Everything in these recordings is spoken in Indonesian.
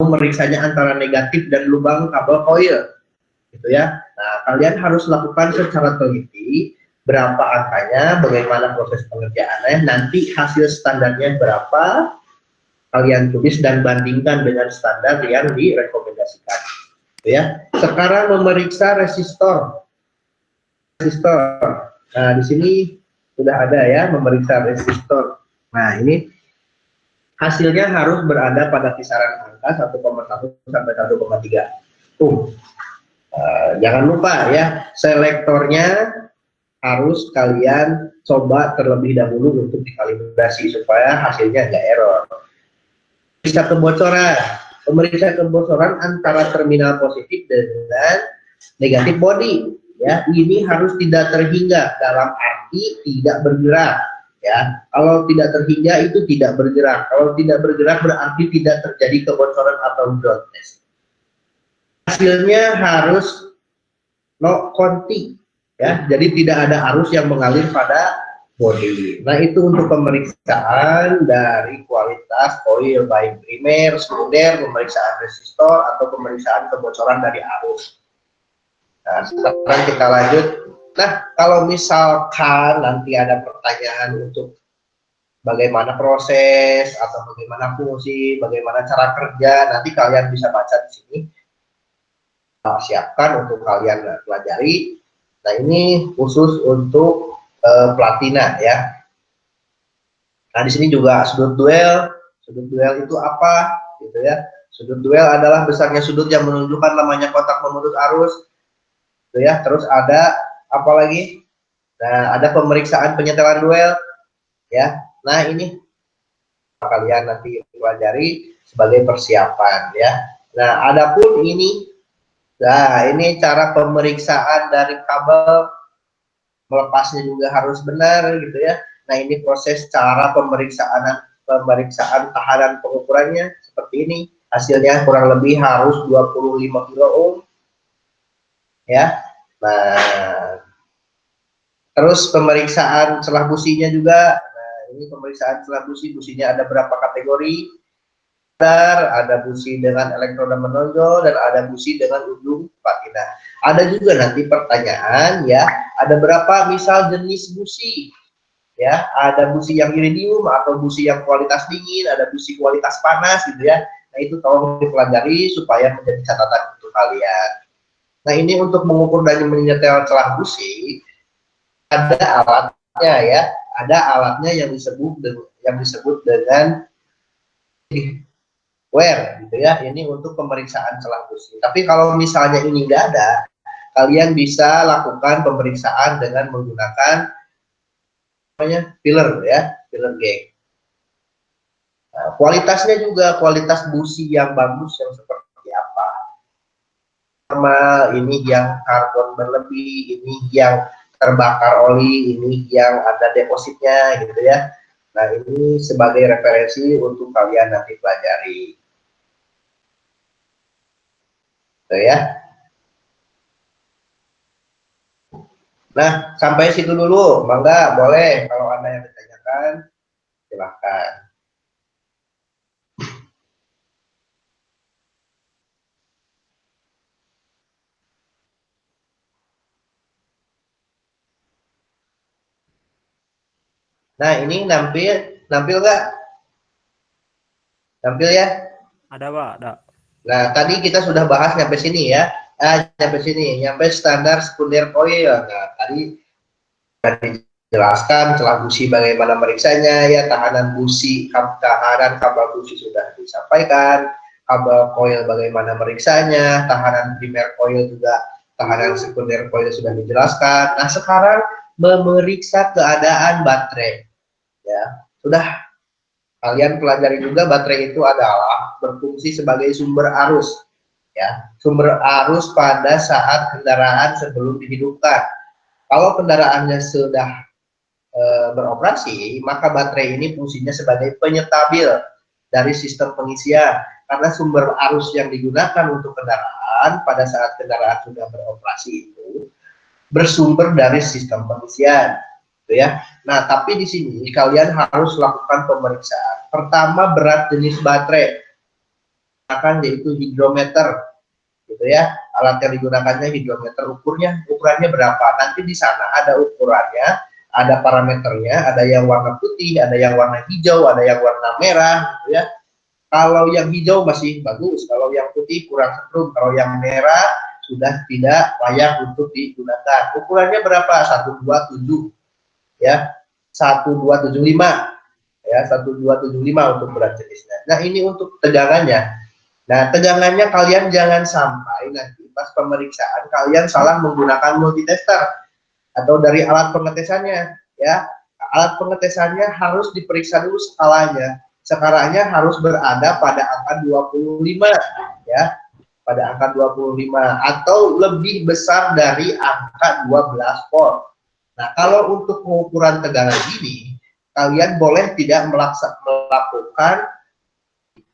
Memeriksanya antara negatif dan lubang kabel koil, gitu ya. Nah, kalian harus lakukan secara teliti berapa angkanya, bagaimana proses pengerjaannya, nanti hasil standarnya berapa, kalian tulis dan bandingkan dengan standar yang direkomendasikan, gitu ya. Sekarang memeriksa resistor. Nah, di sini sudah ada ya memeriksa resistor. Nah, ini hasilnya harus berada pada kisaran angka 1,1 sampai 1,3. Jangan lupa ya, selektornya harus kalian coba terlebih dahulu untuk dikalibrasi supaya hasilnya nggak error. Pemeriksa kebocoran antara terminal positif dengan negatif body. Ya, ini harus tidak terhingga, dalam arti tidak bergerak. Ya, kalau tidak terhingga itu tidak bergerak. Kalau tidak bergerak berarti tidak terjadi kebocoran atau groundness. Hasilnya harus no conti, ya, jadi tidak ada arus yang mengalir pada body. Nah, itu untuk pemeriksaan dari kualitas koil, baik primer, sekunder, pemeriksaan resistor atau pemeriksaan kebocoran dari arus. Nah, sekarang kita lanjut. Nah, kalau misalkan nanti ada pertanyaan untuk bagaimana proses atau bagaimana fungsi, bagaimana cara kerja, nanti kalian bisa baca di sini. Siapkan untuk kalian pelajari. Nah, ini khusus untuk platina ya. Nah, di sini juga sudut duel. Sudut duel itu apa? Gitu ya. Sudut duel adalah besarnya sudut yang menunjukkan lamanya kotak memutus arus. Gitu ya. Terus ada apa lagi? Nah, ada pemeriksaan penyetelan duel ya. Nah, ini kalian nanti pelajari sebagai persiapan ya. Nah, adapun ini, nah ini cara pemeriksaan dari kabel, melepasnya juga harus benar gitu ya. Nah, ini proses cara pemeriksaan tahanan pengukurannya seperti ini. Hasilnya kurang lebih harus 25 kilo ohm ya. Nah, terus pemeriksaan celah businya juga. Nah, ini pemeriksaan celah busi. Businya ada berapa kategori? Ada busi dengan elektroda menonjol dan ada busi dengan ujung platina. Ada juga nanti pertanyaan ya, ada berapa misal jenis busi? Ya, ada busi yang iridium atau busi yang kualitas dingin, ada busi kualitas panas gitu ya. Nah, itu tolong dipelajari supaya menjadi catatan untuk kalian. Nah, ini untuk mengukur dan menyetel celah busi ada alatnya ya, ada alatnya yang disebut dengan wear gitu ya. Ini untuk pemeriksaan celah busi. Tapi kalau misalnya ini enggak ada, kalian bisa lakukan pemeriksaan dengan menggunakan filler ya, filler gauge. Nah, kualitasnya juga kualitas busi yang bagus yang seperti apa? Normal, ini yang karbon berlebih, ini yang terbakar oli, ini yang ada depositnya gitu ya. Nah, ini sebagai referensi untuk kalian nanti pelajari. Gitu ya. Nah, sampai situ dulu, Bangga, boleh kalau Anda yang ditanyakan, silahkan. Nah, ini nampil nggak? Nampil ya? Ada, Pak, ada. Nah, tadi kita sudah bahas nyampe sini ya. Nyampe standar sekunder koil. Nah, tadi dijelaskan celah busi bagaimana meriksanya ya, tahanan kabel busi sudah disampaikan, kabel koil bagaimana meriksanya, tahanan primer koil juga, tahanan sekunder koil sudah dijelaskan. Nah, sekarang memeriksa keadaan baterai ya. Sudah kalian pelajari juga baterai itu adalah berfungsi sebagai sumber arus ya, sumber arus pada saat kendaraan sebelum dihidupkan. Kalau kendaraannya sudah beroperasi, maka baterai ini fungsinya sebagai penyetabil dari sistem pengisian, karena sumber arus yang digunakan untuk kendaraan pada saat kendaraan sudah beroperasi itu bersumber dari sistem pengisian gitu ya. Nah, tapi di sini kalian harus lakukan pemeriksaan. Pertama, berat jenis baterai. yaitu hidrometer, gitu ya. Alat yang digunakannya hidrometer, ukurannya berapa? Nanti di sana ada ukurannya, ada parameternya, ada yang warna putih, ada yang warna hijau, ada yang warna merah, gitu ya. Kalau yang hijau masih bagus, kalau yang putih kurang setrum, kalau yang merah sudah tidak layak untuk digunakan. Ukurannya berapa? 127 ya. 1275 ya, 1275 untuk berat jenisnya. Nah, ini untuk tegangannya. Nah, tegangannya kalian jangan sampai nanti pas pemeriksaan kalian salah menggunakan multitester atau dari alat pengetesannya ya. Alat pengetesannya harus diperiksa dulu skalanya. Skalanya harus berada pada angka 25 ya, pada angka 25 atau lebih besar dari angka 12 volt. Nah, kalau untuk pengukuran tegangan ini kalian boleh tidak melakukan,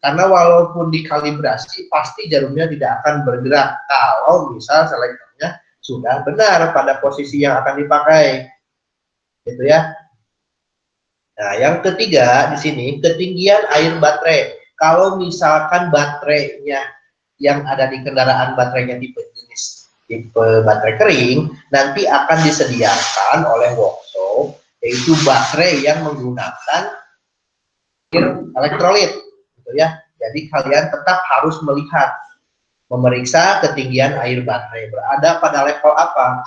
karena walaupun dikalibrasi pasti jarumnya tidak akan bergerak kalau misal selektornya sudah benar pada posisi yang akan dipakai, gitu ya. Nah, yang ketiga di sini ketinggian air baterai. Kalau misalkan baterainya yang ada di kendaraan baterainya tipe baterai kering, nanti akan disediakan oleh workshop yaitu baterai yang menggunakan air elektrolit, gitu ya. Jadi kalian tetap harus melihat, memeriksa ketinggian air baterai berada pada level apa,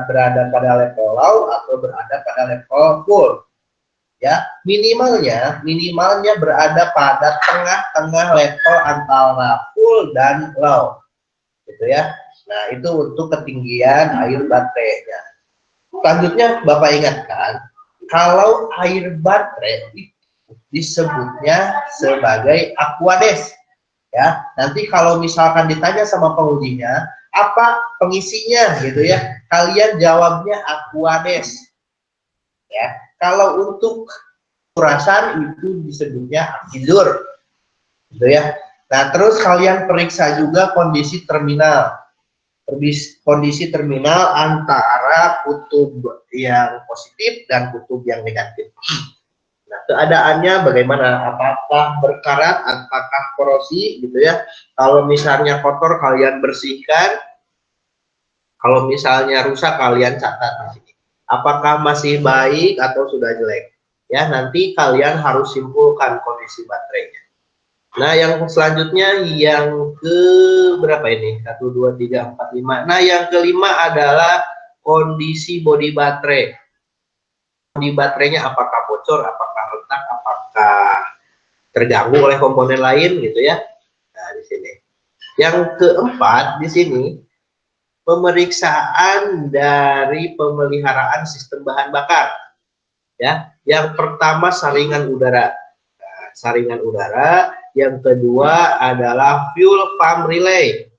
berada pada level low atau berada pada level full. Ya, minimalnya berada pada tengah-tengah level antara full dan low, gitu ya. Nah, itu untuk ketinggian air baterainya. Selanjutnya Bapak ingatkan, kalau air baterai itu disebutnya sebagai aquades ya. Nanti kalau misalkan ditanya sama pengujinya apa pengisinya, gitu ya, kalian jawabnya aquades ya. Kalau untuk kurasan itu disebutnya akizur, gitu ya. Nah, terus kalian periksa juga kondisi terminal antara kutub yang positif dan kutub yang negatif. Nah, keadaannya bagaimana? Apakah berkarat, apakah korosi, gitu ya. Kalau misalnya kotor kalian bersihkan, kalau misalnya rusak kalian catat di sini. Apakah masih baik atau sudah jelek? Ya, nanti kalian harus simpulkan kondisi baterainya. Nah, yang selanjutnya yang ke berapa ini? 1, 2, 3, 4, 5. Nah, yang kelima adalah kondisi bodi baterai. Bodi baterainya apakah bocor, apakah retak, apakah terganggu oleh komponen lain, gitu ya. Nah, di sini. Yang keempat di sini pemeriksaan dari pemeliharaan sistem bahan bakar. Ya, yang pertama saringan udara. Nah, saringan udara. Yang kedua adalah fuel pump relay.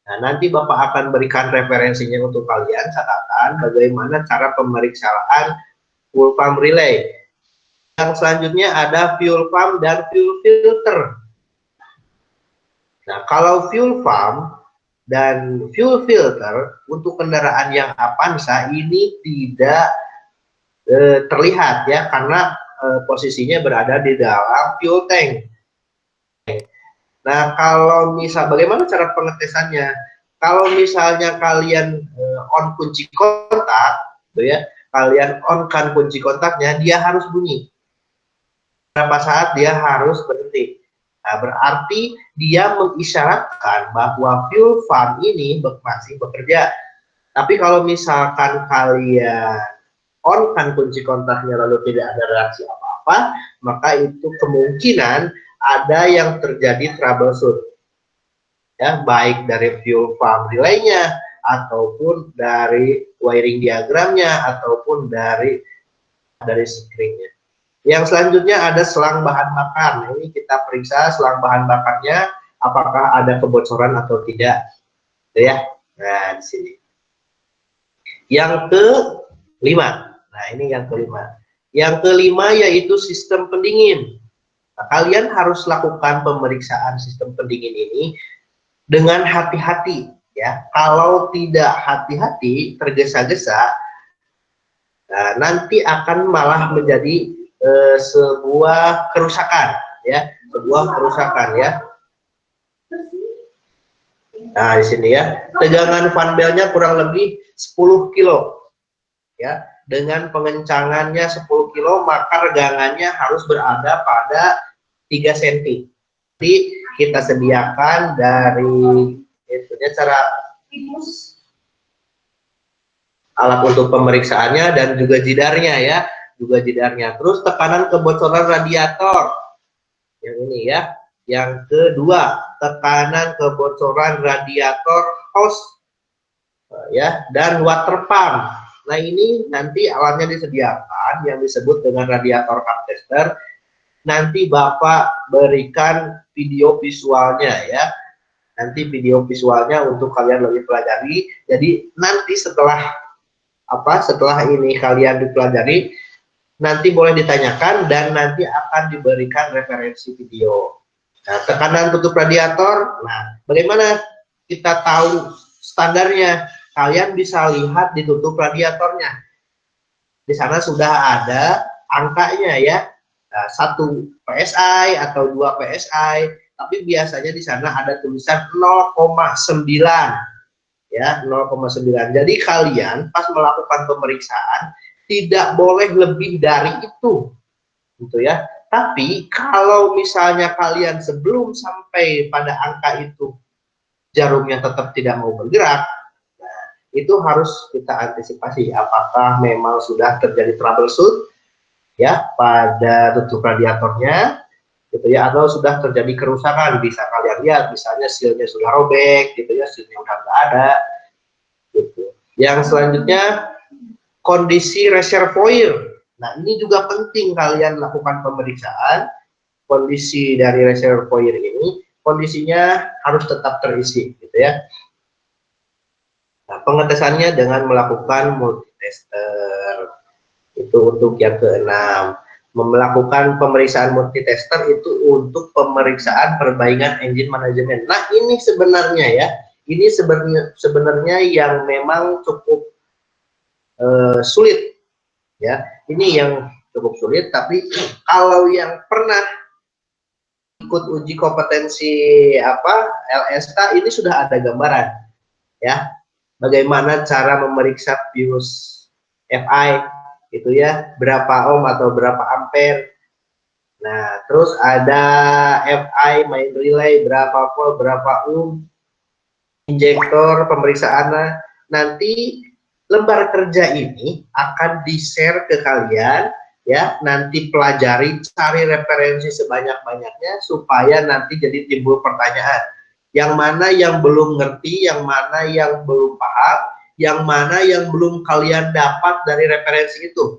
Nah, nanti Bapak akan berikan referensinya untuk kalian, catatan bagaimana cara pemeriksaan fuel pump relay. Yang selanjutnya ada fuel pump dan fuel filter. Nah, kalau fuel pump dan fuel filter untuk kendaraan yang Avanza ini tidak terlihat ya, karena posisinya berada di dalam fuel tank. Nah, kalau misal bagaimana cara pengetesannya? Kalau misalnya kalian on kunci kontak, gitu ya, kalian on kan kunci kontaknya, dia harus bunyi. Berapa saat dia harus berhenti. Nah, berarti dia mengisyaratkan bahwa fuel pump ini masih bekerja. Tapi kalau misalkan kalian on kan kunci kontaknya lalu tidak ada reaksi apa-apa, maka itu kemungkinan ada yang terjadi troubleshoot. Ya, baik dari fuel pump relay-nya, ataupun dari wiring diagramnya, ataupun dari screen-nya. Yang selanjutnya ada selang bahan bakar. Nah, ini kita periksa selang bahan bakarnya apakah ada kebocoran atau tidak. Gitu ya. Nah, di sini. Yang kelima. Nah, ini yang kelima. Yang kelima yaitu sistem pendingin. Nah, kalian harus lakukan pemeriksaan sistem pendingin ini dengan hati-hati ya. Kalau tidak hati-hati, tergesa-gesa, nah, nanti akan malah menjadi sebuah kerusakan ya, ya. Nah, di sini ya, tegangan fan belnya kurang lebih 10 kilo. Ya, dengan pengencangannya 10 kilo, maka regangannya harus berada pada 3 cm. Jadi kita sediakan dari itunya cara alat untuk pemeriksaannya dan juga jidarnya ya, juga jidarnya. Terus tekanan kebocoran radiator. Yang ini ya. Yang kedua, tekanan kebocoran radiator hose ya dan water pump. Nah, ini nanti alatnya disediakan yang disebut dengan radiator cup tester. Nanti Bapak berikan video visualnya ya. Nanti video visualnya untuk kalian lebih pelajari. Jadi nanti setelah setelah ini kalian dipelajari, nanti boleh ditanyakan dan nanti akan diberikan referensi video. Nah, tekanan tutup radiator. Nah, bagaimana kita tahu standarnya? Kalian bisa lihat di tutup radiatornya. Di sana sudah ada angkanya ya. 1 PSI atau 2 PSI, tapi biasanya di sana ada tulisan 0,9 ya, 0,9. Jadi kalian pas melakukan pemeriksaan tidak boleh lebih dari itu gitu ya. Tapi kalau misalnya kalian sebelum sampai pada angka itu jarumnya tetap tidak mau bergerak, nah, itu harus kita antisipasi apakah memang sudah terjadi troubleshoot ya pada tutup radiatornya gitu ya, atau sudah terjadi kerusakan. Bisa kalian lihat misalnya sealnya sudah robek gitu ya, sealnya udah nggak ada gitu. Yang selanjutnya kondisi reservoir. Nah, ini juga penting kalian lakukan pemeriksaan kondisi dari reservoir ini, kondisinya harus tetap terisi gitu ya. Nah, pengetesannya dengan melakukan multitester. Itu untuk yang keenam. Melakukan pemeriksaan multitester itu untuk pemeriksaan perbaikan engine manajemen. Nah, ini sebenarnya ya, ini sebenarnya yang memang cukup sulit ya. Ini yang cukup sulit, tapi kalau yang pernah ikut uji kompetensi LSK ini sudah ada gambaran ya, bagaimana cara memeriksa fuse FI itu ya, berapa ohm atau berapa ampere. Nah, terus ada FI main relay berapa volt, berapa ohm, injektor pemeriksaannya. Nanti lembar kerja ini akan di-share ke kalian ya, nanti pelajari, cari referensi sebanyak-banyaknya supaya nanti jadi timbul pertanyaan. Yang mana yang belum ngerti, yang mana yang belum paham, yang mana yang belum kalian dapat dari referensi itu.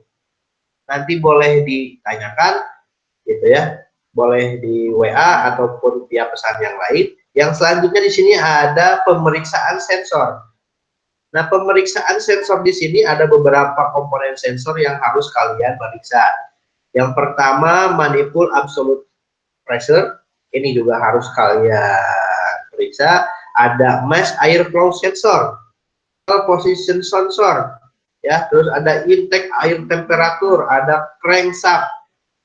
Nanti boleh ditanyakan gitu ya, boleh di WA ataupun via pesan yang lain. Yang selanjutnya di sini ada pemeriksaan sensor. Nah, pemeriksaan sensor di sini ada beberapa komponen sensor yang harus kalian periksa. Yang pertama, manifold absolute pressure. Ini juga harus kalian periksa. Ada mass airflow sensor, position sensor, ya. Terus ada intake air temperatur, ada crankshaft,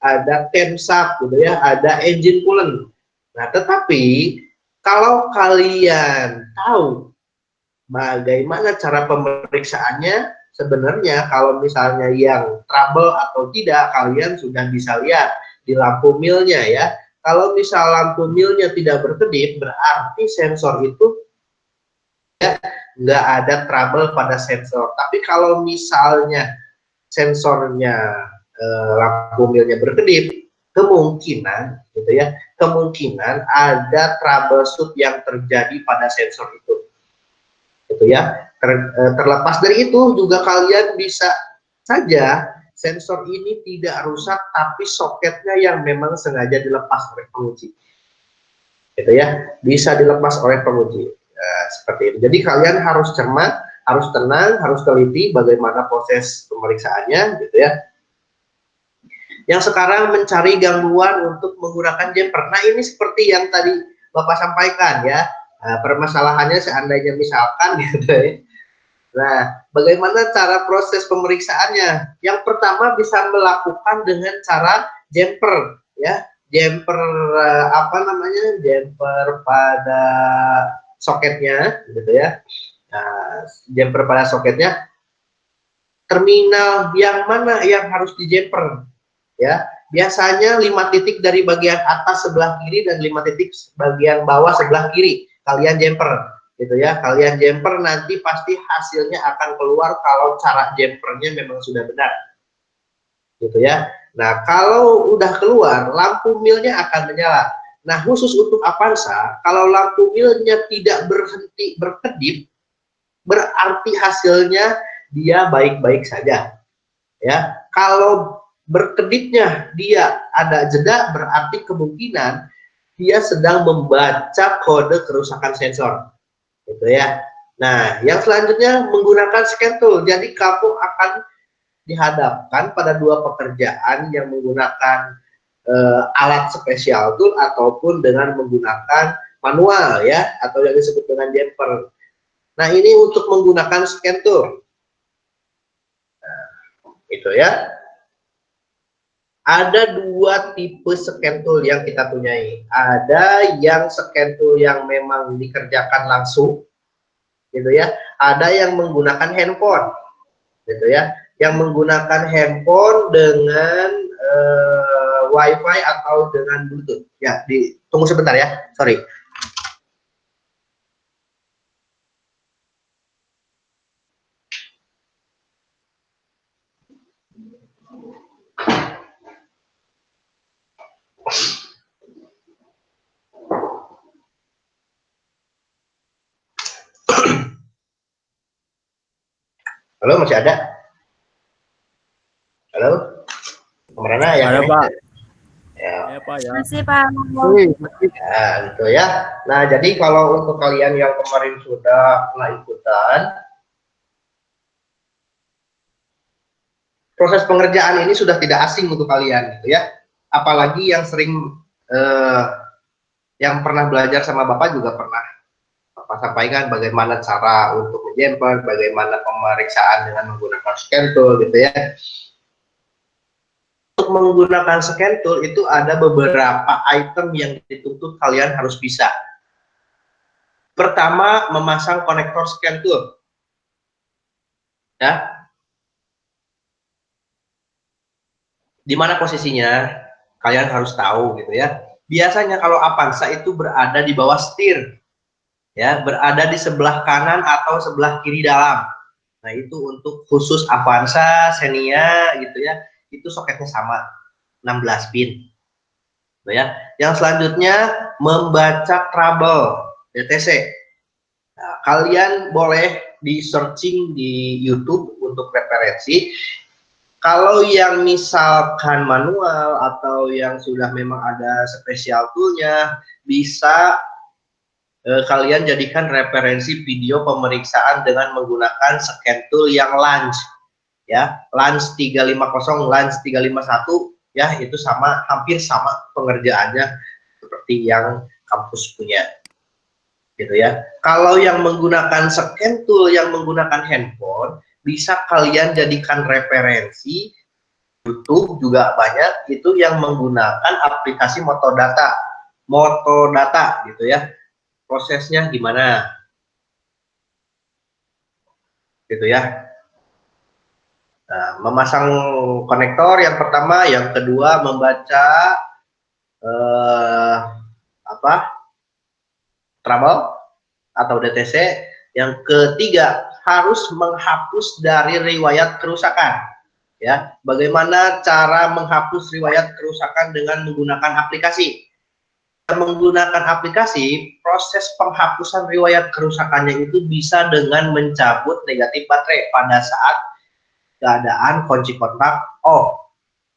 ada camshaft, gitu ya. Ada engine coolant. Nah, tetapi kalau kalian tahu bagaimana cara pemeriksaannya, sebenarnya kalau misalnya yang trouble atau tidak, kalian sudah bisa lihat di lampu milnya ya. Kalau misal lampu milnya tidak berkedip, berarti sensor itu ya nggak ada trouble pada sensor. Tapi kalau misalnya sensornya lampu milnya berkedip, kemungkinan gitu ya, kemungkinan ada troubleshoot yang terjadi pada sensor itu. Gitu ya. Terlepas dari itu juga kalian bisa saja sensor ini tidak rusak tapi soketnya yang memang sengaja dilepas oleh penguji. Gitu ya. Bisa dilepas oleh penguji. Seperti itu. Jadi kalian harus cermat, harus tenang, harus teliti bagaimana proses pemeriksaannya gitu ya. Yang sekarang mencari gangguan untuk menggunakan jumper. Nah, ini seperti yang tadi Bapak sampaikan ya. Nah, permasalahannya seandainya misalkan gitu ya. Nah, bagaimana cara proses pemeriksaannya? Yang pertama bisa melakukan dengan cara jumper ya. Jumper jumper pada soketnya, gitu ya. Nah, jumper pada soketnya, terminal yang mana yang harus di jumper, ya. Biasanya 5 titik dari bagian atas sebelah kiri dan 5 titik bagian bawah sebelah kiri kalian jumper, gitu ya. Kalian jumper, nanti pasti hasilnya akan keluar kalau cara jumpernya memang sudah benar, gitu ya. Nah, kalau udah keluar, lampu milnya akan menyala. Nah, khusus untuk Avanza, kalau lampu milnya tidak berhenti berkedip, berarti hasilnya dia baik-baik saja, ya. Kalau berkedipnya dia ada jeda, berarti kemungkinan dia sedang membaca kode kerusakan sensor, gitu ya. Nah, yang selanjutnya menggunakan scan tool. Jadi kamu akan dihadapkan pada dua pekerjaan yang menggunakan alat spesial tool ataupun dengan menggunakan manual, ya, atau yang disebut dengan jumper. Nah, ini untuk menggunakan scan tool. Nah, itu ya. Ada dua tipe scan tool yang kita punyai. Ada yang scan tool yang memang dikerjakan langsung, gitu ya. Ada yang menggunakan handphone, gitu ya. Yang menggunakan handphone dengan WiFi atau dengan Bluetooth. Ya, tunggu sebentar ya. Sorry. Halo, masih ada? Halo? Kemana ya? Ada, Pak. Ya. Ya, Pak, ya. Masih, Pak. Ya, gitu ya. Nah, jadi kalau untuk kalian yang kemarin sudah pernah ikutan, proses pengerjaan ini sudah tidak asing untuk kalian, gitu ya. Apalagi yang sering, yang pernah belajar sama Bapak juga pernah Bapak sampaikan bagaimana cara untuk menjumper, bagaimana pemeriksaan dengan menggunakan scan tool, gitu ya. Untuk menggunakan scan tool itu ada beberapa item yang dituntut kalian harus bisa. Pertama, memasang konektor scan tool, ya. Di mana posisinya kalian harus tahu, gitu ya. Biasanya kalau Avanza itu berada di bawah setir, ya, berada di sebelah kanan atau sebelah kiri dalam. Nah, itu untuk khusus Avanza, Xenia, gitu ya. Itu soketnya sama, 16 pin. Gitu ya. Yang selanjutnya membaca trouble DTC. Nah, kalian boleh di searching di YouTube untuk referensi. Kalau yang misalkan manual atau yang sudah memang ada spesial toolnya, bisa kalian jadikan referensi video pemeriksaan dengan menggunakan scan tool yang Lance, ya, Lance 350, Lance 351, ya, itu sama, hampir sama pengerjaannya seperti yang kampus punya, gitu ya. Kalau yang menggunakan scan tool yang menggunakan handphone, bisa kalian jadikan referensi. YouTube juga banyak itu yang menggunakan aplikasi Motodata, gitu ya. Prosesnya gimana, gitu ya. Nah, memasang konektor yang pertama, yang kedua membaca trouble atau DTC, yang ketiga harus menghapus dari riwayat kerusakan, ya. Bagaimana cara menghapus riwayat kerusakan dengan menggunakan aplikasi? Menggunakan aplikasi, proses penghapusan riwayat kerusakannya itu bisa dengan mencabut negatif baterai pada saat keadaan kunci kontak off,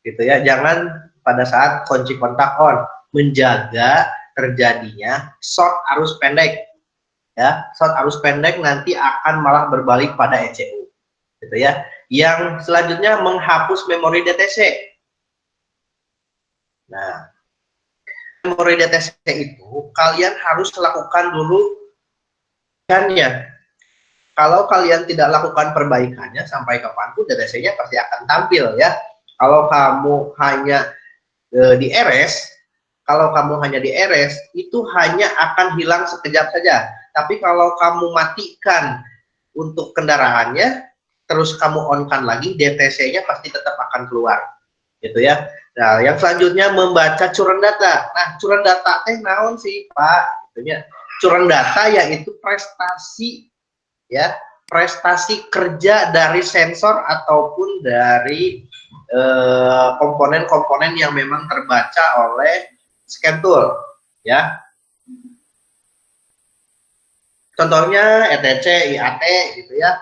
gitu ya. Jangan pada saat kunci kontak on, menjaga terjadinya short arus pendek, ya. Short arus pendek nanti akan malah berbalik pada ECU, gitu ya. Yang selanjutnya menghapus memori DTC. Nah, memori DTC itu kalian harus lakukan dulu perbaikannya. Kalau kalian tidak lakukan perbaikannya, sampai kapanpun DTC-nya pasti akan tampil, ya. Kalau kamu hanya di RS, itu hanya akan hilang sekejap saja. Tapi kalau kamu matikan untuk kendaraannya, terus kamu on-kan lagi, DTC-nya pasti tetap akan keluar, gitu ya. Nah, yang selanjutnya membaca curan data. Nah, curan data teh naon sih, Pak? Itunya curan data yaitu prestasi, ya, prestasi kerja dari sensor ataupun dari komponen-komponen yang memang terbaca oleh scan tool, ya. Contohnya ETC, IAT, gitu ya.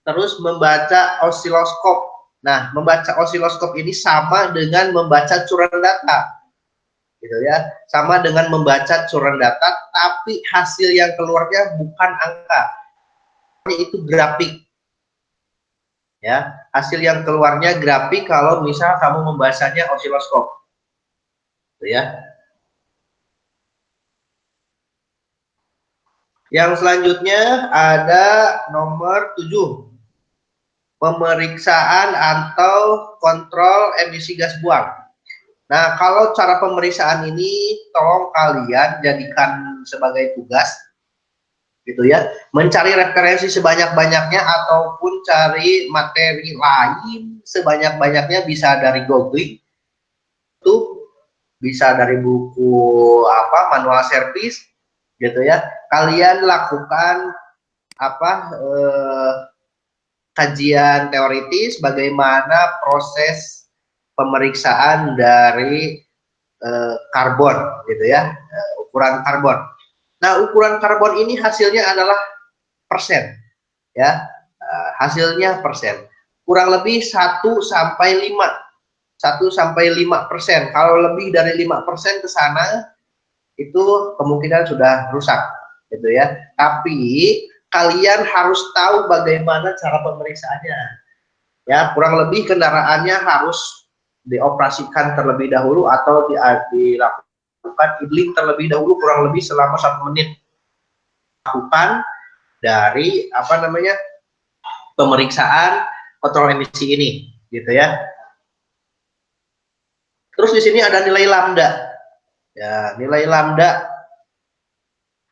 Terus membaca osiloskop. Nah, membaca osiloskop ini sama dengan membaca curan data, gitu ya. Sama dengan membaca curan data, tapi hasil yang keluarnya bukan angka, itu grafik. Ya, hasil yang keluarnya grafik kalau misal kamu membacanya osiloskop, gitu ya. Yang selanjutnya ada nomor 7. Pemeriksaan atau kontrol emisi gas buang. Nah, kalau cara pemeriksaan ini tolong kalian jadikan sebagai tugas, gitu ya, mencari referensi sebanyak-banyaknya ataupun cari materi lain sebanyak-banyaknya, bisa dari Google, itu bisa dari buku manual service, gitu ya. Kalian lakukan kajian teoritis bagaimana proses pemeriksaan dari karbon, gitu ya, ukuran karbon. Nah, ukuran karbon ini hasilnya adalah persen, ya, hasilnya persen, kurang lebih 1 sampai 5%. Kalau lebih dari 5% ke sana, itu kemungkinan sudah rusak, gitu ya. Tapi kalian harus tahu bagaimana cara pemeriksaannya, ya. Kurang lebih kendaraannya harus dioperasikan terlebih dahulu atau dilakukan idling terlebih dahulu kurang lebih selama 1 menit. Lakukan dari pemeriksaan kontrol emisi ini, gitu ya. Terus di sini ada nilai lambda, ya, nilai lambda.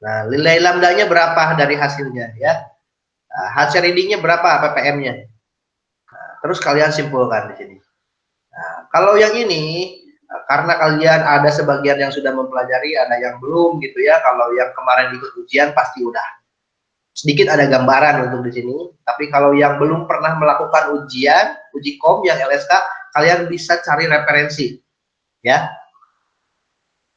Nah, nilai lambdanya berapa dari hasilnya, ya. Nah, hasil readingnya berapa ppm-nya. Nah, terus kalian simpulkan di sini. Nah, kalau yang ini, karena kalian ada sebagian yang sudah mempelajari, ada yang belum, gitu ya. Kalau yang kemarin ikut ujian pasti udah sedikit ada gambaran untuk di sini. Tapi kalau yang belum pernah melakukan ujian, uji kom yang LSK, kalian bisa cari referensi, ya.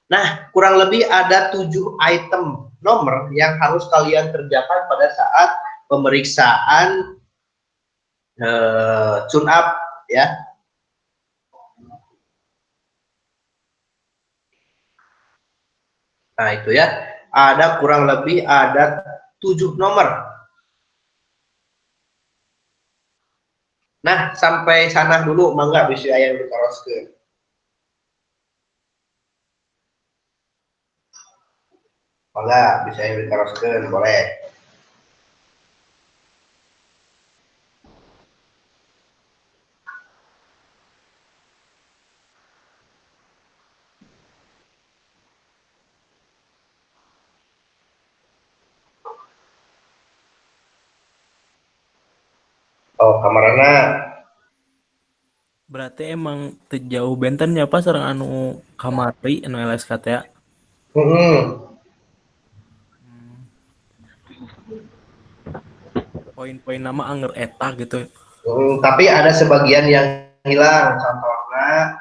Nah, kurang lebih ada 7 item nomor yang harus kalian kerjakan pada saat pemeriksaan tune up, ya. Nah, itu ya, ada kurang lebih ada 7 nomor. Nah, sampai sana dulu, mangga bisa yang diteruskan. Mangga bisa yang diteruskan, boleh. Oh, kamarana. Berarti emang terjauh bentennya pas sareng anu kamari anu LSK teh. Poin-poin nama anger eta gitu. Tapi ada sebagian yang hilang, contohnya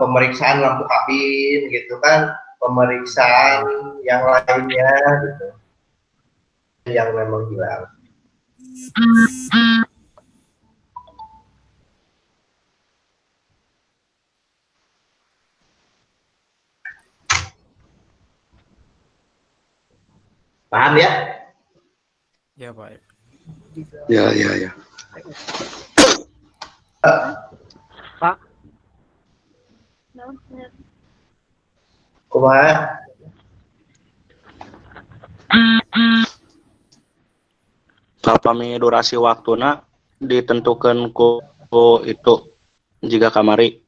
pemeriksaan lampu kabin, gitu kan, pemeriksaan yang lainnya, gitu, yang memang hilang. Paham ya? Ya, Pak. Ya, ya, ya. Pak. Kumaha? Salpami durasi waktuna ditentukan ku itu jika kamari.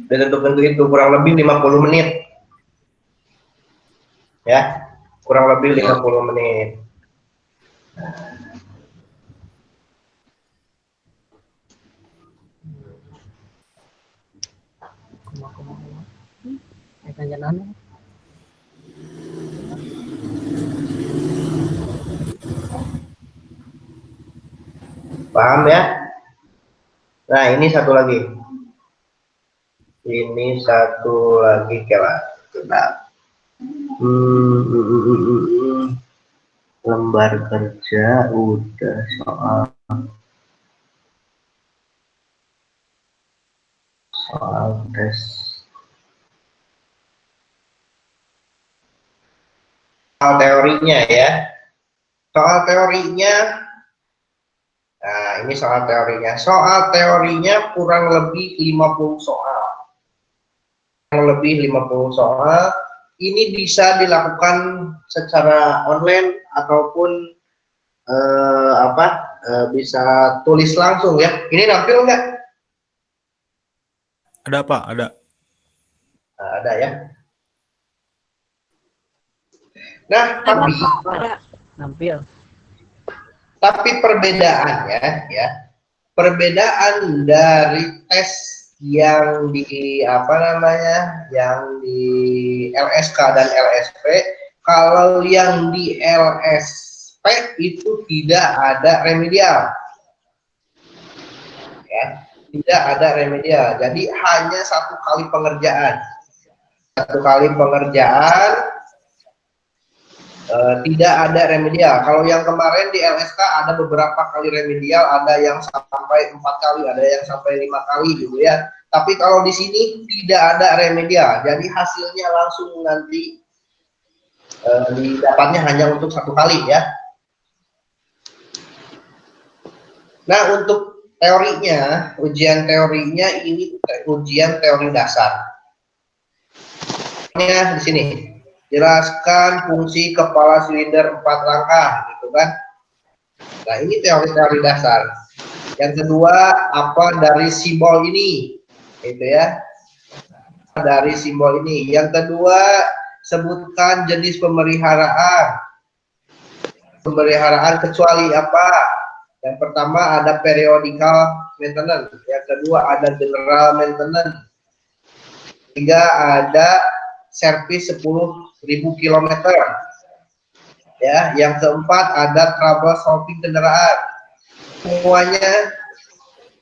Ditentukan itu kurang lebih 50 menit. Ya. kurang lebih 50 menit. Paham ya? Nah, ini satu lagi. Ini satu lagi kelas. Nah, lembar kerja udah soal tes. Soal teorinya ya. Soal teorinya. Nah, ini soal teorinya. Soal teorinya kurang lebih 50 soal. Kurang lebih 50 soal. Ini bisa dilakukan secara online ataupun bisa tulis langsung ya. Ini nampil nggak? Ada Pak, ada. Nah, ada ya. Nah, nampil. Tapi perbedaannya ya, perbedaan dari tes yang di yang di LSK dan LSP, kalau yang di LSP itu tidak ada remedial. Ya, tidak ada remedial. Jadi hanya satu kali pengerjaan. Satu kali pengerjaan, tidak ada remedial. Kalau yang kemarin di LSK ada beberapa kali remedial, ada yang sampai 4 kali, ada yang sampai 5 kali gitu ya. Tapi kalau di sini tidak ada remedial, jadi hasilnya langsung nanti didapatnya hanya untuk satu kali ya. Nah, untuk teorinya, ujian teorinya ini ujian teori dasar. Ini di sini. Jelaskan fungsi kepala silinder 4 langkah, gitu kan? Nah, ini teori-teori dasar. Yang kedua, apa dari simbol ini, gitu ya? Dari simbol ini. Yang kedua, sebutkan jenis pemeliharaan. Pemeliharaan kecuali apa? Yang pertama ada periodical maintenance. Yang kedua ada general maintenance. Tiga ada servis 10.000 km. Ya, yang keempat ada trouble solving kendaraan. Semuanya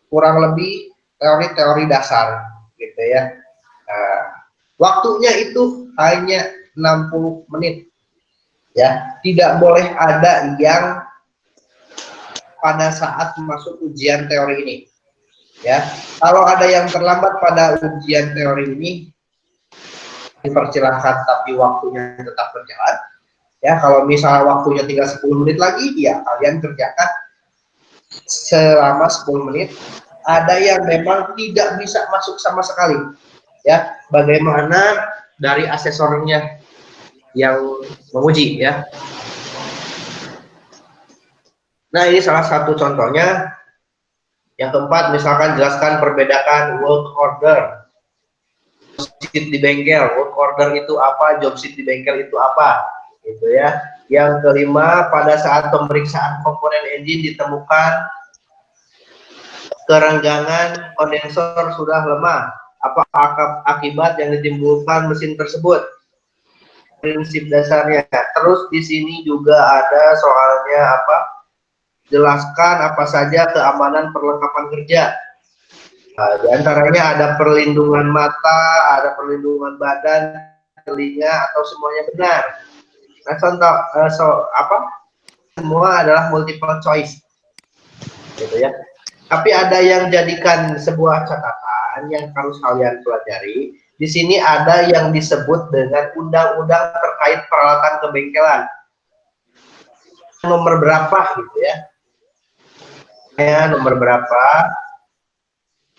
kurang lebih teori-teori dasar, gitu ya. Nah, waktunya itu hanya 60 menit. Ya, tidak boleh ada yang pada saat masuk ujian teori ini. Ya, kalau ada yang terlambat pada ujian teori ini, dipersilahkan, tapi waktunya tetap berjalan. Ya, kalau misalnya waktunya tinggal 10 menit lagi, ya kalian kerjakan selama 10 menit. Ada yang memang tidak bisa masuk sama sekali. Ya, bagaimana dari asesornya yang menguji ya. Nah, ini salah satu contohnya. Yang keempat, misalkan jelaskan perbedaan work order. Sheet di bengkel, work order itu apa, job sheet di bengkel itu apa, gitu ya. Yang kelima, pada saat pemeriksaan komponen engine ditemukan kerenggangan kondensor sudah lemah, apa akibat yang ditimbulkan mesin tersebut, prinsip dasarnya. Terus di sini juga ada soalnya apa, jelaskan apa saja keamanan perlengkapan kerja. Nah, di antaranya ada perlindungan mata, ada perlindungan badan, telinga, atau semuanya benar. Nah, contoh semua adalah multiple choice, gitu ya. Tapi ada yang jadikan sebuah catatan yang harus kalian pelajari. Di sini ada yang disebut dengan undang-undang terkait peralatan kebengkelan. Nomor berapa, gitu ya? Nomor berapa?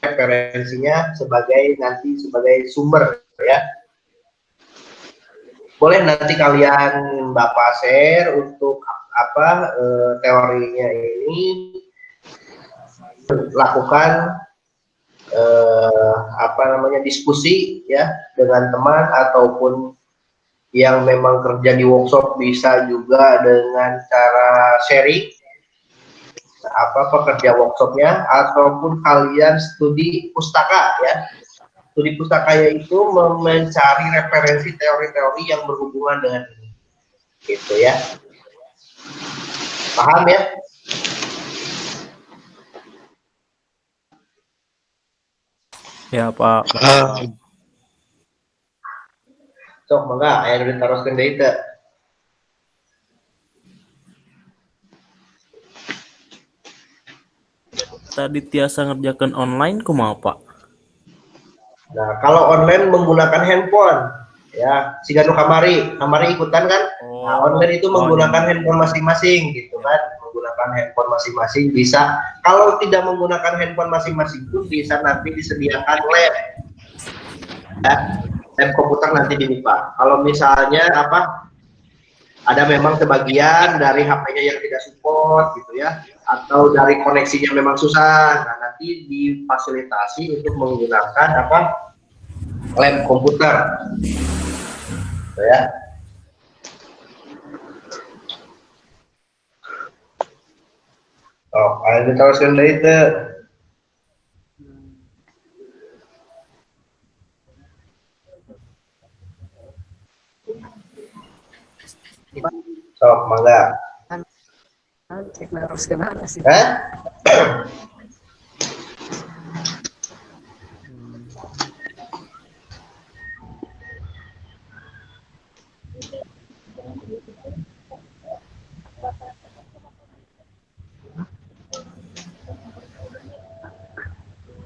Referensinya sebagai sumber ya. Boleh nanti kalian Bapak share untuk teorinya ini, lakukan diskusi ya dengan teman ataupun yang memang kerja di workshop bisa juga dengan cara sharing apa pekerja workshopnya, ataupun kalian studi pustaka ya. Studi pustaka yaitu mencari referensi teori-teori yang berhubungan dengan ini, gitu ya. Paham ya? Ya Pak. Sok mangga aya nu diteruskeun deui teh. Tadi tiasa ngerjakan online kumaha Pak? Nah, kalau online menggunakan handphone, ya, siga nu kamari ikutan kan? Nah, online itu menggunakan handphone masing-masing, gitu kan? Menggunakan handphone masing-masing bisa. Kalau tidak menggunakan handphone masing-masing pun bisa nanti disediakan lab, ya, lab komputer nanti dibuka. Kalau misalnya apa? Ada memang sebagian dari HP-nya yang tidak support, gitu ya, atau dari koneksinya memang susah. Nah, nanti difasilitasi untuk menggunakan apa? Lab komputer, gitu ya. Oh, ayo diteruskan dari itu. Sok, mangga. Cek harus kemana sih?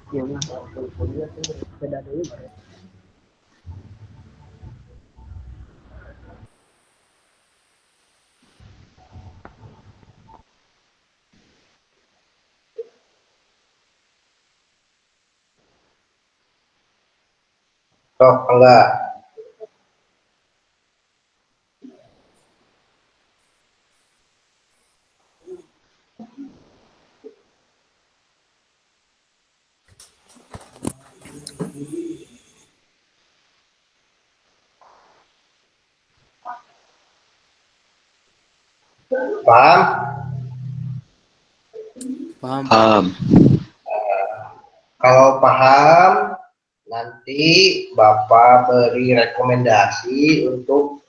Iya mah, beda dulu baru. Sok, enggak. Paham? Paham. Kalau paham, nanti Bapak beri rekomendasi untuk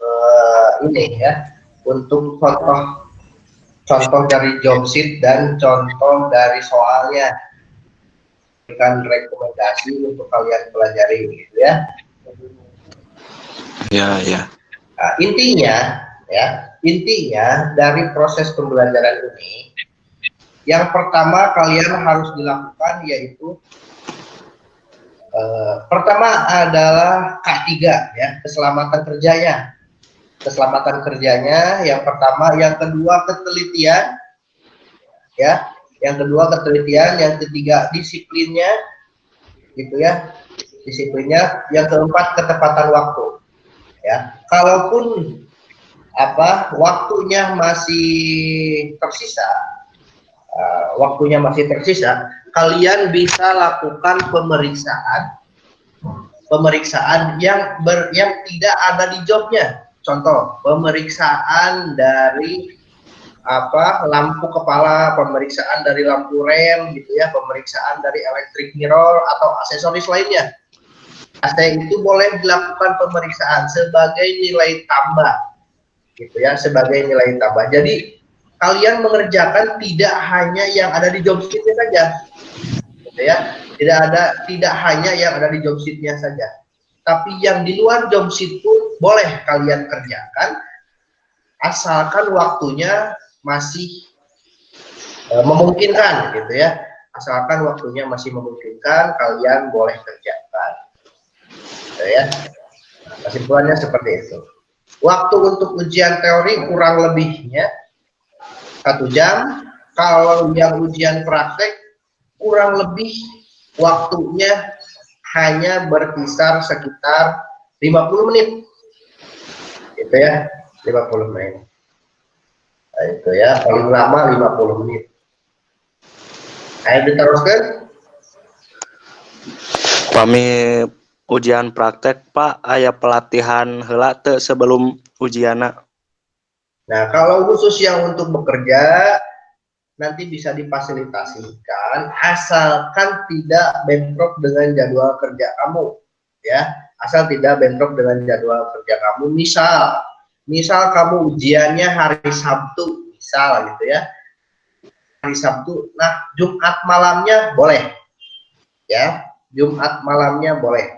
ini ya, untuk contoh dari job sheet dan contoh dari soalnya. Berikan rekomendasi untuk kalian pelajari, gitu ya. Ya. Nah, intinya dari proses pembelajaran ini, yang pertama kalian harus dilakukan yaitu pertama adalah K3 ya, keselamatan kerjanya. Keselamatan kerjanya yang pertama, yang kedua ketelitian ya, yang ketiga disiplinnya, gitu ya, disiplinnya, yang keempat ketepatan waktu ya. Kalaupun apa waktunya masih tersisa, kalian bisa lakukan pemeriksaan yang tidak ada di jobnya. Contoh, pemeriksaan dari apa lampu kepala, pemeriksaan dari lampu rem, gitu ya, pemeriksaan dari electric mirror atau aksesoris lainnya. Itu boleh dilakukan pemeriksaan sebagai nilai tambah, gitu ya, sebagai nilai tambah. Jadi kalian mengerjakan tidak hanya yang ada di job sheet-nya saja, gitu ya, tidak hanya yang ada di job sheet-nya saja, tapi yang di luar job sheet pun boleh kalian kerjakan, asalkan waktunya masih memungkinkan, gitu ya. Asalkan waktunya masih memungkinkan, kalian boleh kerjakan, gitu ya. Kesimpulannya seperti itu. Waktu untuk ujian teori kurang lebihnya 1 jam. Kalau yang ujian praktek kurang lebih waktunya hanya berkisar sekitar 50 menit, gitu ya, 50 menit. Nah, itu ya, paling lama 50 menit. Ayo diteruskan. Kami ujian praktek Pak aya pelatihan heula teu sebelum ujianna? Nah, kalau khusus yang untuk bekerja nanti bisa difasilitasikan asalkan tidak bentrok dengan jadwal kerja kamu, ya. Asal tidak bentrok dengan jadwal kerja kamu. Misal kamu ujiannya hari Sabtu, misal gitu ya. Hari Sabtu, nah Jumat malamnya boleh, ya. Jumat malamnya boleh.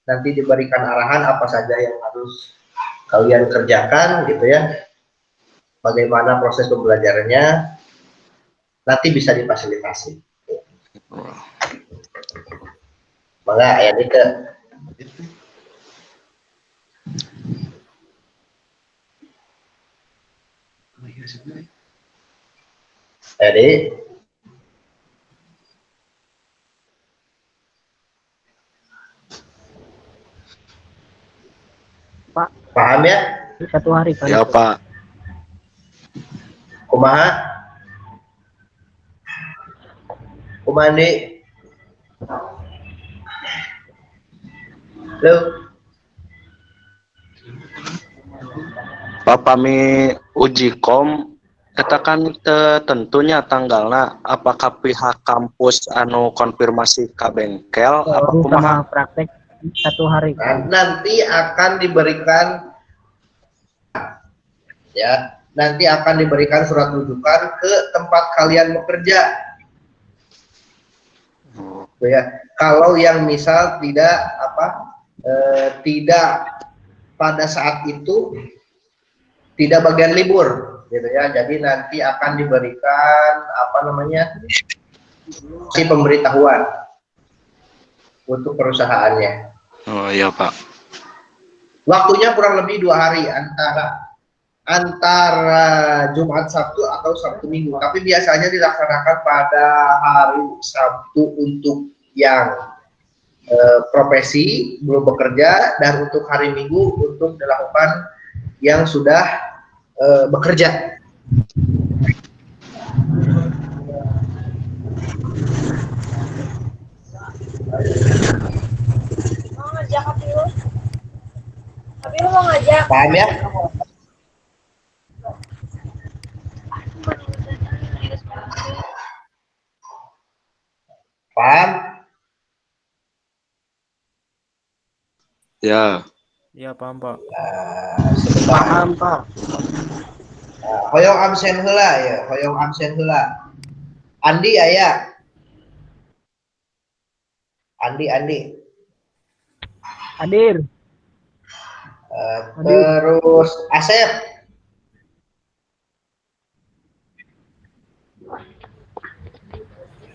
Nanti diberikan arahan apa saja yang harus kalian kerjakan gitu ya. Bagaimana proses pembelajarannya, nanti bisa difasilitasi. Maka ayat itu. Jadi, Pak, paham ya? satu hari kan? Ya Pak. Kumaha? Kumandi? Lu? Pak pami uji kom katakan tentunya tanggalna apakah pihak kampus anu konfirmasi ka bengkel apa Baru kumaha? sama praktek 1 hari kan? Nanti akan diberikan, ya. Nanti akan diberikan surat rujukan ke tempat kalian bekerja. Ya, kalau yang misal tidak pada saat itu tidak bagian libur, gitu ya. Jadi nanti akan diberikan si pemberitahuan untuk perusahaannya. Oh iya Pak. Waktunya kurang lebih 2 hari antara Jumat Sabtu atau Sabtu Minggu, tapi biasanya dilaksanakan pada hari Sabtu untuk yang profesi belum bekerja, dan untuk hari Minggu untuk dilakukan yang sudah bekerja. Mau ngajak tapi lu mau ngajak. Paham ya? Paham? Ya. Iya paham Pak. Sebentar. Paham Pak. Hoyong absen heula ya, hoyong absen heula. Andi aya. Andi. Hadir. Terus Asep.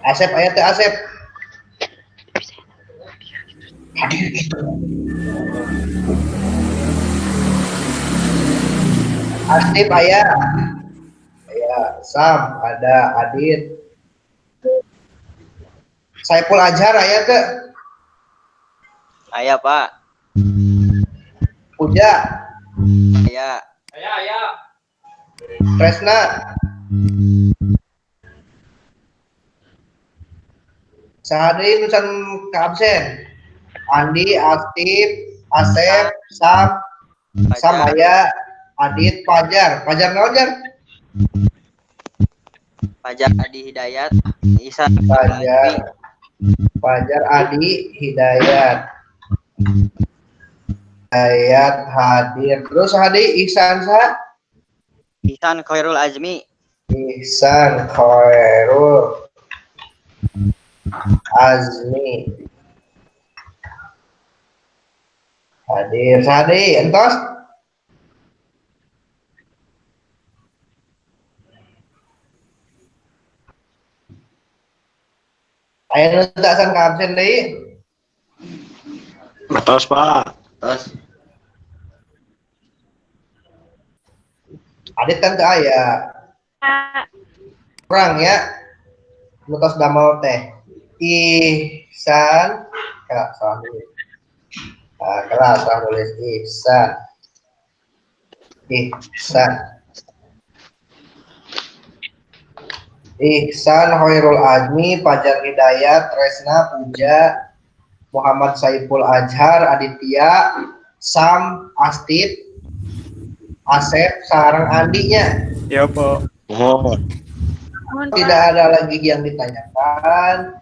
Asep aya teh Asep. Hadir gitu. Asep aya. Ya, Sam ada, Adit. Saiful Ajar aya teh. Aya Pak. Puja. Aya. Tresna. Sehari nusan ke absen. Andi, Aktif, Asep, Sam aya, Adit, Pajar naon Jar? Fajar Adi Hidayat, Isa Pajar Adi Hidayat hadir. Terus Hadi Ihsan Ihsan Khairul Azmi. Ihsan Khairul Azmi hadir. Hadi entos aya nu teu asan ka absen deui. Matos Pak. Terus Adit kan teu aya. Kurang ya. Nutos damel teh. Ihsan, salah nulis. Salah nulis Ihsan Khairul Azmi, Pajar Hidayat, Tresna, Puja, Muhammad Saiful Azhar, Aditya, Sam, Astid, Asep, sarang Andinya. Ya, Pak. Oh, Tidak ada lagi yang ditanyakan.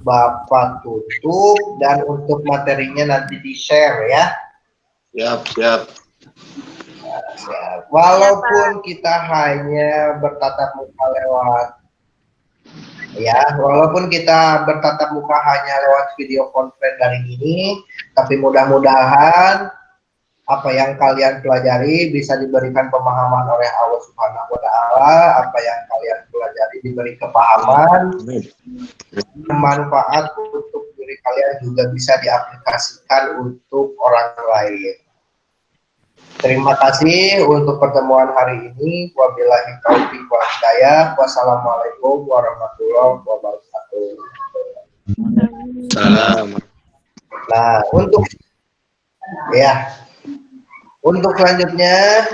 Bapak tutup dan untuk materinya nanti di-share ya. siap. Walaupun kita hanya bertatap muka hanya lewat video conference dari ini, tapi mudah-mudahan apa yang kalian pelajari bisa diberikan pemahaman oleh Allah Subhanahu wa taala, apa yang kalian pelajari diberi kepahaman, bermanfaat untuk diri kalian juga bisa diaplikasikan untuk orang lain. Terima kasih untuk pertemuan hari ini. Wabillahi taufiq wal hidayah. Wassalamualaikum warahmatullahi wabarakatuh. Salam. Nah, untuk selanjutnya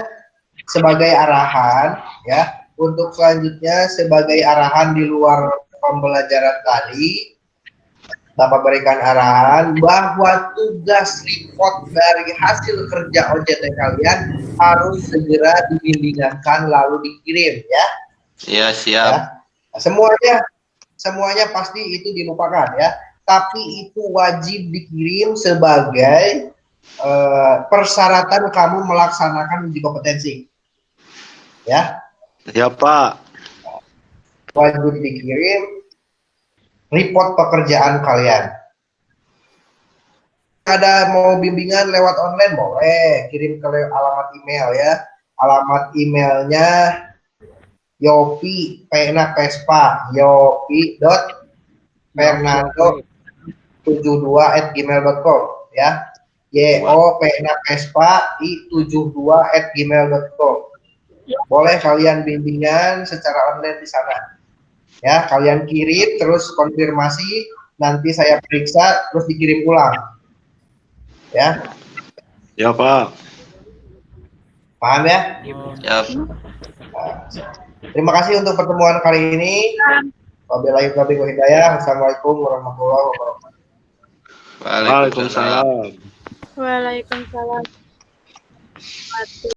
sebagai arahan di luar pembelajaran tadi, Bapak berikan arahan bahwa tugas report dari hasil kerja OJT kalian harus segera dibimbingankan lalu dikirim ya. Iya, siap. Ya. Semuanya pasti itu dilupakan ya. Tapi itu wajib dikirim sebagai persyaratan kamu melaksanakan uji kompetensi. Ya. Ya, Pak. Wajib dikirim report pekerjaan kalian. Ada mau bimbingan lewat online boleh, kirim ke alamat email ya. Alamat emailnya Yopi Pena Vespa, yopi.fernando72@gmail.com ya. YOPENAVESPA72@gmail.com. Boleh kalian bimbingan secara online di sana. Ya, kalian kirim terus konfirmasi, nanti saya periksa terus dikirim ulang. Ya. Ya, Pak. Paham ya? Siap. Terima kasih untuk pertemuan kali ini. Wabillahi taufiq wal hidayah. Assalamualaikum warahmatullahi wabarakatuh. Waalaikumsalam. Waalaikumsalam.